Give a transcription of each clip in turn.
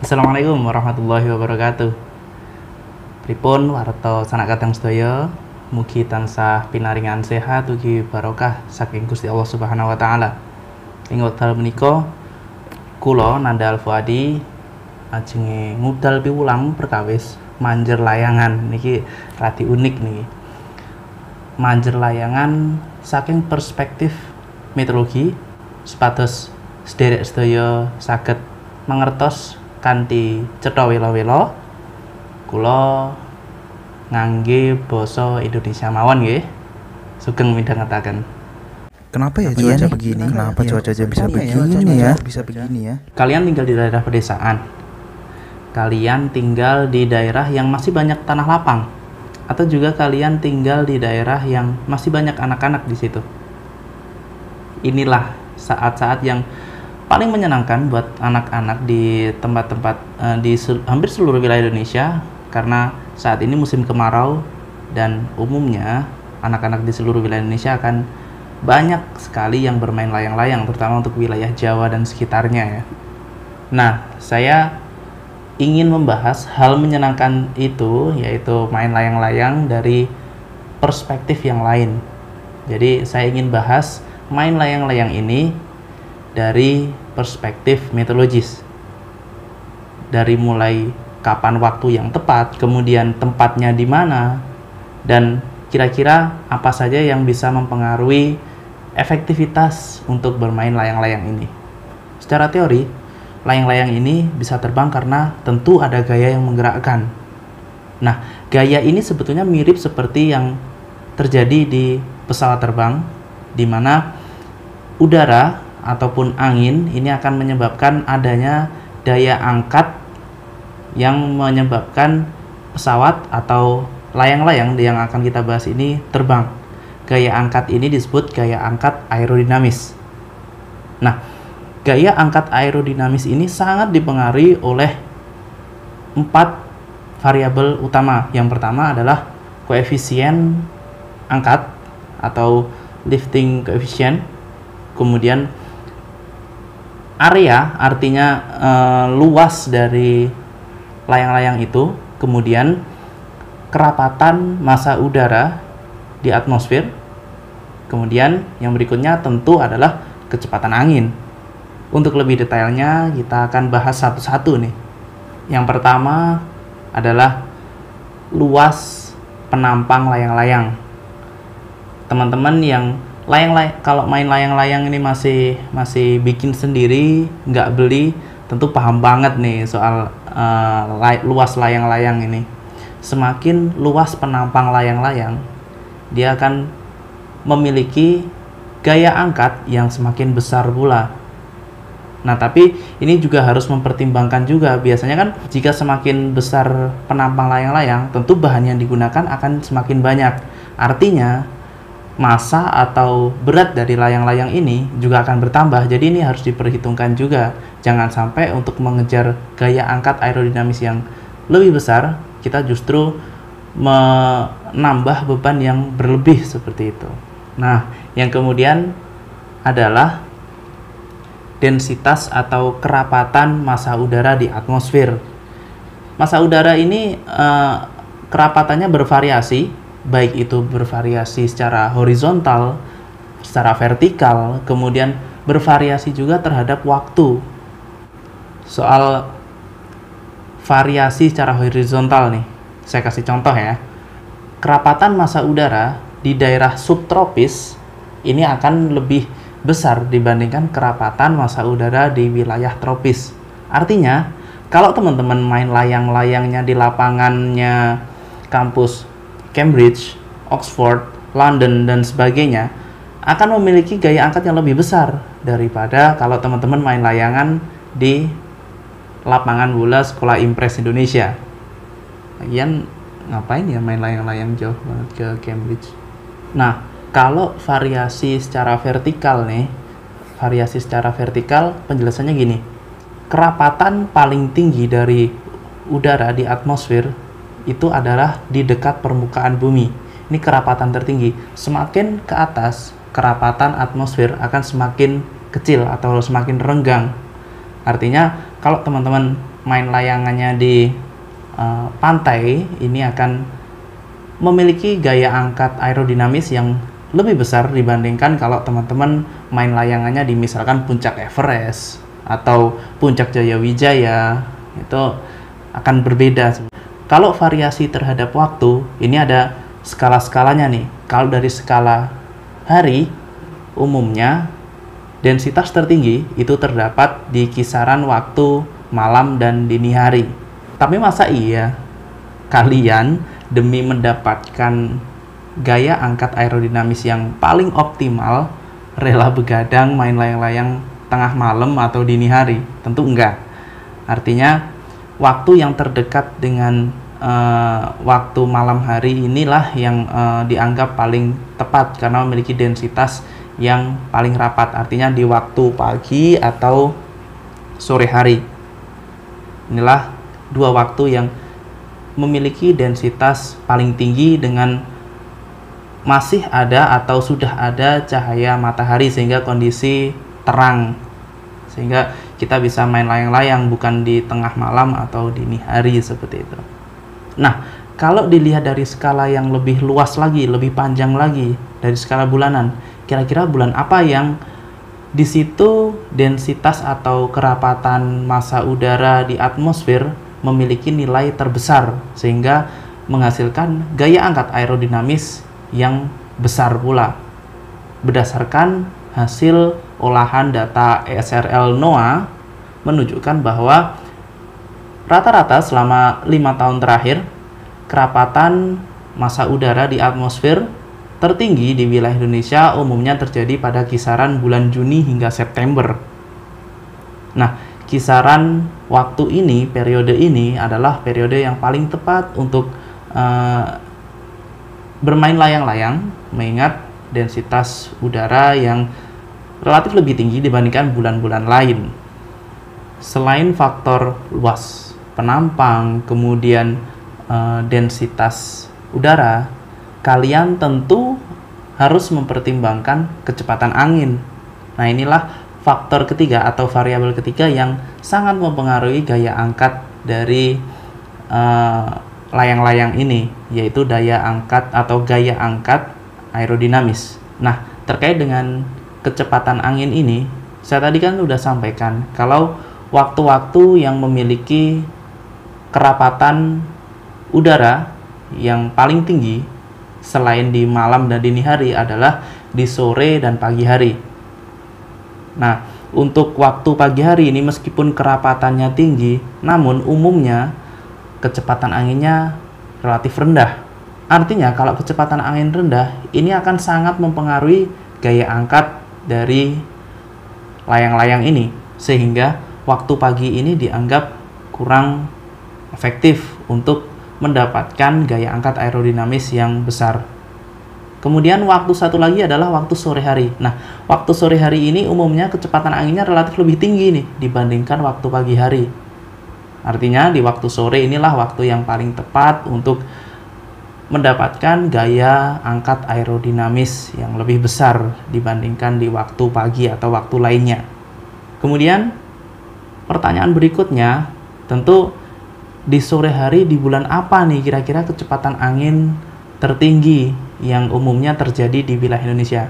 Assalamualaikum warahmatullahi wabarakatuh. Pripun warta sanak kadang sedaya, mugi tansah pinaringan sehat ugi barokah saking Gusti Allah Subhanahu wa taala. Ing wekdal menika kula Nanda Al-Fuadi ajenge ngudal piwulang perkawis manjer layangan. Niki radi unik niki. Manjer layangan saking perspektif meteorologi supados sederek sedaya saged mangertos kanthi cetha wela-wela kula ngangge basa Indonesia mawon nggih. Sugeng midhangetaken. Kenapa ya cuaca begini? Kenapa cuacanya bisa begini ya? Bisa begini ya? Kalian tinggal di daerah pedesaan. Kalian tinggal di daerah yang masih banyak tanah lapang, atau juga kalian tinggal di daerah yang masih banyak anak-anak di situ. Inilah saat-saat yang paling menyenangkan buat anak-anak di tempat-tempat hampir seluruh wilayah Indonesia, karena saat ini musim kemarau dan umumnya anak-anak di seluruh wilayah Indonesia akan banyak sekali yang bermain layang-layang, terutama untuk wilayah Jawa dan sekitarnya ya. Nah, saya ingin membahas hal menyenangkan itu, yaitu main layang-layang dari perspektif yang lain. Jadi saya ingin bahas main layang-layang ini dari perspektif meteorologis, dari mulai kapan waktu yang tepat, kemudian tempatnya di mana, dan kira-kira apa saja yang bisa mempengaruhi efektivitas untuk bermain layang-layang ini. Secara teori, layang-layang ini bisa terbang karena tentu ada gaya yang menggerakkan. Nah, gaya ini sebetulnya mirip seperti yang terjadi di pesawat terbang, di mana udara ataupun angin ini akan menyebabkan adanya daya angkat yang menyebabkan pesawat atau layang-layang yang akan kita bahas ini terbang. Gaya angkat ini disebut gaya angkat aerodinamis. Nah, gaya angkat aerodinamis ini sangat dipengaruhi oleh 4 variabel utama. Yang pertama adalah koefisien angkat atau lifting coefficient, kemudian area, artinya luas dari layang-layang itu, kemudian kerapatan massa udara di atmosfer, kemudian yang berikutnya tentu adalah kecepatan angin. Untuk lebih detailnya kita akan bahas satu-satu nih. Yang pertama adalah luas penampang layang-layang. Teman-teman yang kalau main layang-layang ini masih bikin sendiri, nggak beli, tentu paham banget nih soal luas layang-layang ini. Semakin luas penampang layang-layang, dia akan memiliki gaya angkat yang semakin besar pula. Nah, tapi ini juga harus mempertimbangkan juga. Biasanya kan jika semakin besar penampang layang-layang, tentu bahan yang digunakan akan semakin banyak. Artinya massa atau berat dari layang-layang ini juga akan bertambah. Jadi ini harus diperhitungkan juga. Jangan sampai untuk mengejar gaya angkat aerodinamis yang lebih besar, kita justru menambah beban yang berlebih seperti itu. Nah, yang kemudian adalah densitas atau kerapatan massa udara di atmosfer. Massa udara ini kerapatannya bervariasi, baik itu bervariasi secara horizontal, secara vertikal, kemudian bervariasi juga terhadap waktu. Soal variasi secara horizontal nih, saya kasih contoh ya. Kerapatan massa udara di daerah subtropis ini akan lebih besar dibandingkan kerapatan massa udara di wilayah tropis. Artinya, kalau teman-teman main layang-layangnya di lapangannya kampus Cambridge, Oxford, London, dan sebagainya, akan memiliki gaya angkat yang lebih besar daripada kalau teman-teman main layangan di lapangan bola Sekolah Impres Indonesia. Lagian ngapain ya main layang-layang jauh banget ke Cambridge. Nah, kalau variasi secara vertikal nih, penjelasannya gini. Kerapatan paling tinggi dari udara di atmosfer itu adalah di dekat permukaan bumi. Ini kerapatan tertinggi. Semakin ke atas, kerapatan atmosfer akan semakin kecil atau semakin renggang. Artinya, kalau teman-teman main layangannya di pantai ini akan memiliki gaya angkat aerodinamis yang lebih besar dibandingkan kalau teman-teman main layangannya di misalkan puncak Everest atau puncak Jayawijaya. Itu akan berbeda. Kalau variasi terhadap waktu, ini ada skala-skalanya nih. Kalau dari skala hari, umumnya densitas tertinggi itu terdapat di kisaran waktu malam dan dini hari. Tapi masa iya kalian demi mendapatkan gaya angkat aerodinamis yang paling optimal rela begadang main layang-layang tengah malam atau dini hari? Tentu enggak. Artinya waktu yang terdekat dengan waktu malam hari inilah yang dianggap paling tepat karena memiliki densitas yang paling rapat, artinya di waktu pagi atau sore hari. Inilah dua waktu yang memiliki densitas paling tinggi dengan masih ada atau sudah ada cahaya matahari sehingga kondisi terang, sehingga kita bisa main layang-layang bukan di tengah malam atau dini hari seperti itu. Nah, kalau dilihat dari skala yang lebih luas lagi, lebih panjang lagi dari skala bulanan, kira-kira bulan apa yang di situ densitas atau kerapatan massa udara di atmosfer memiliki nilai terbesar sehingga menghasilkan gaya angkat aerodinamis yang besar pula. Berdasarkan hasil olahan data ESRL NOAA menunjukkan bahwa rata-rata selama 5 tahun terakhir kerapatan massa udara di atmosfer tertinggi di wilayah Indonesia umumnya terjadi pada kisaran bulan Juni hingga September. Nah, kisaran waktu ini, periode ini adalah periode yang paling tepat untuk bermain layang-layang, mengingat densitas udara yang relatif lebih tinggi dibandingkan bulan-bulan lain. Selain faktor luas penampang, kemudian densitas udara, kalian tentu harus mempertimbangkan kecepatan angin. Nah, inilah faktor ketiga atau variabel ketiga yang sangat mempengaruhi gaya angkat dari layang-layang ini, yaitu daya angkat atau gaya angkat aerodinamis. Nah, terkait dengan kecepatan angin ini, saya tadi kan sudah sampaikan kalau waktu-waktu yang memiliki kerapatan udara yang paling tinggi selain di malam dan dini hari adalah di sore dan pagi hari. Nah, untuk waktu pagi hari ini meskipun kerapatannya tinggi, namun umumnya kecepatan anginnya relatif rendah. Artinya kalau kecepatan angin rendah, ini akan sangat mempengaruhi gaya angkat dari layang-layang ini, sehingga waktu pagi ini dianggap kurang efektif untuk mendapatkan gaya angkat aerodinamis yang besar. Kemudian waktu satu lagi adalah waktu sore hari. Nah, waktu sore hari ini umumnya kecepatan anginnya relatif lebih tinggi nih dibandingkan waktu pagi hari. Artinya di waktu sore inilah waktu yang paling tepat untuk mendapatkan gaya angkat aerodinamis yang lebih besar dibandingkan di waktu pagi atau waktu lainnya. Kemudian pertanyaan berikutnya, tentu di sore hari di bulan apa nih kira-kira kecepatan angin tertinggi yang umumnya terjadi di wilayah Indonesia?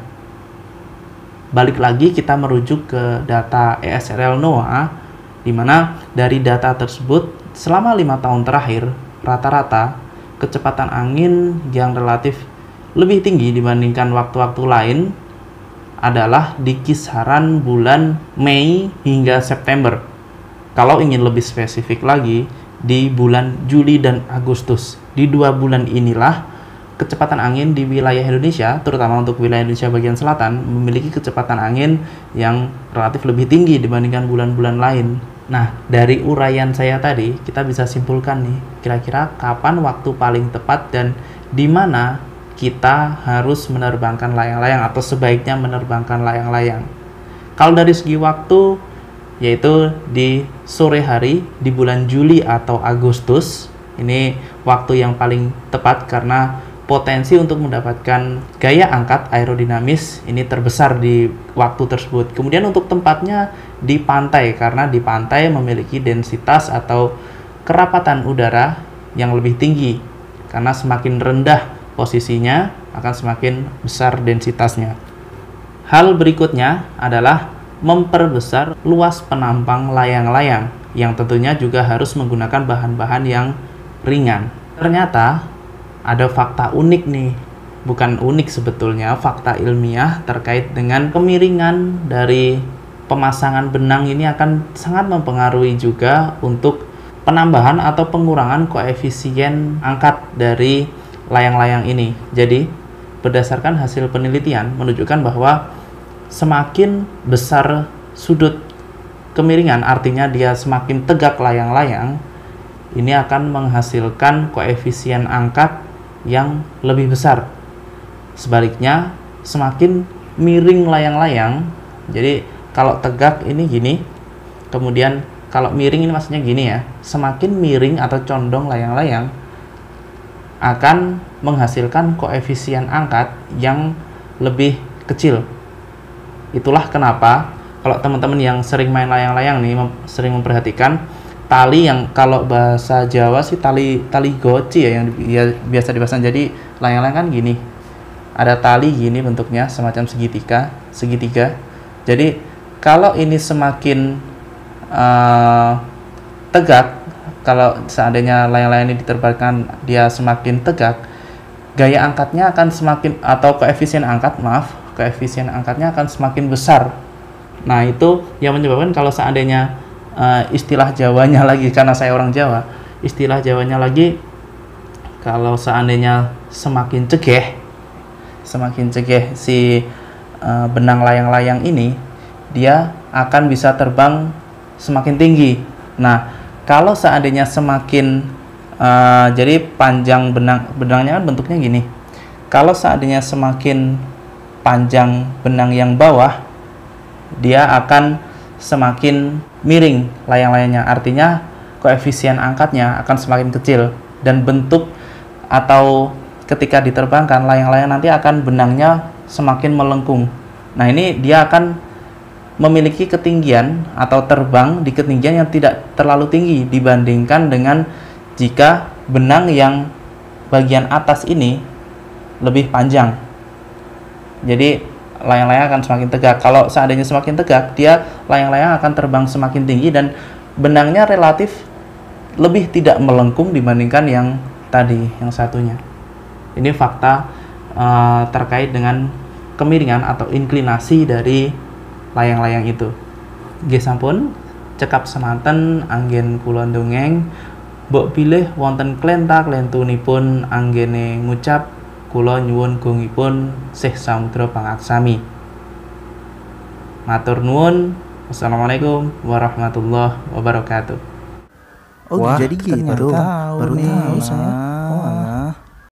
Balik lagi kita merujuk ke data ESRL NOAA, di mana dari data tersebut selama 5 tahun terakhir rata-rata kecepatan angin yang relatif lebih tinggi dibandingkan waktu-waktu lain adalah di kisaran bulan Mei hingga September. Kalau ingin lebih spesifik lagi, di bulan Juli dan Agustus. Di 2 bulan inilah kecepatan angin di wilayah Indonesia, terutama untuk wilayah Indonesia bagian selatan, memiliki kecepatan angin yang relatif lebih tinggi dibandingkan bulan-bulan lain. Nah, dari uraian saya tadi, kita bisa simpulkan nih, kira-kira kapan waktu paling tepat dan di mana kita harus menerbangkan layang-layang atau sebaiknya menerbangkan layang-layang. Kalau dari segi waktu, yaitu di sore hari di bulan Juli atau Agustus. Ini waktu yang paling tepat karena potensi untuk mendapatkan gaya angkat aerodinamis ini terbesar di waktu tersebut. Kemudian untuk tempatnya di pantai, karena di pantai memiliki densitas atau kerapatan udara yang lebih tinggi, karena semakin rendah posisinya akan semakin besar densitasnya. Hal berikutnya adalah memperbesar luas penampang layang-layang, yang tentunya juga harus menggunakan bahan-bahan yang ringan. Ternyata ada fakta unik nih, bukan unik sebetulnya, fakta ilmiah terkait dengan kemiringan dari pemasangan benang ini akan sangat mempengaruhi juga untuk penambahan atau pengurangan koefisien angkat dari layang-layang ini. Jadi, berdasarkan hasil penelitian menunjukkan bahwa semakin besar sudut kemiringan, artinya dia semakin tegak layang-layang, ini akan menghasilkan koefisien angkat yang lebih besar. Sebaliknya, semakin miring layang-layang, jadi kalau tegak ini gini, kemudian kalau miring ini maksudnya gini ya, semakin miring atau condong layang-layang akan menghasilkan koefisien angkat yang lebih kecil. Itulah kenapa kalau teman-teman yang sering main layang-layang nih sering memperhatikan tali yang kalau bahasa Jawa sih tali goci ya, yang biasa dipasang. Jadi layang-layang kan gini, ada tali gini bentuknya semacam segitiga. Jadi kalau ini semakin tegak, kalau seandainya layang-layang ini diterbangkan dia semakin tegak, gaya angkatnya akan semakin, atau koefisien angkatnya akan semakin besar. Nah, itu yang menyebabkan kalau seandainya istilah Jawanya lagi, karena saya orang Jawa, istilah Jawanya lagi, kalau seandainya semakin cegeh si benang layang-layang ini, dia akan bisa terbang semakin tinggi. Nah, kalau seandainya semakin jadi panjang benangnya kan bentuknya gini. Kalau seandainya semakin panjang benang yang bawah, dia akan semakin miring layang-layangnya, artinya koefisien angkatnya akan semakin kecil, dan bentuk atau ketika diterbangkan layang-layang nanti akan benangnya semakin melengkung. Nah, ini dia akan memiliki ketinggian atau terbang di ketinggian yang tidak terlalu tinggi dibandingkan dengan jika benang yang bagian atas ini lebih panjang. Jadi layang-layang akan semakin tegak. Kalau seandainya semakin tegak, dia layang-layang akan terbang semakin tinggi dan benangnya relatif lebih tidak melengkung dibandingkan yang tadi, yang satunya. Ini fakta terkait dengan kemiringan atau inklinasi dari layang-layang itu. Nggih sampun, cekap semanten anggen kula ndongeng, mbok pilih wonten klenta-klentunipun anggene ngucap kula nyuwun gungipun Syekh Samudra Pangaksami. Matur nuwun. Wassalamualaikum warahmatullahi wabarakatuh. Oh, wah, jadi gitu. Baru tahu saya.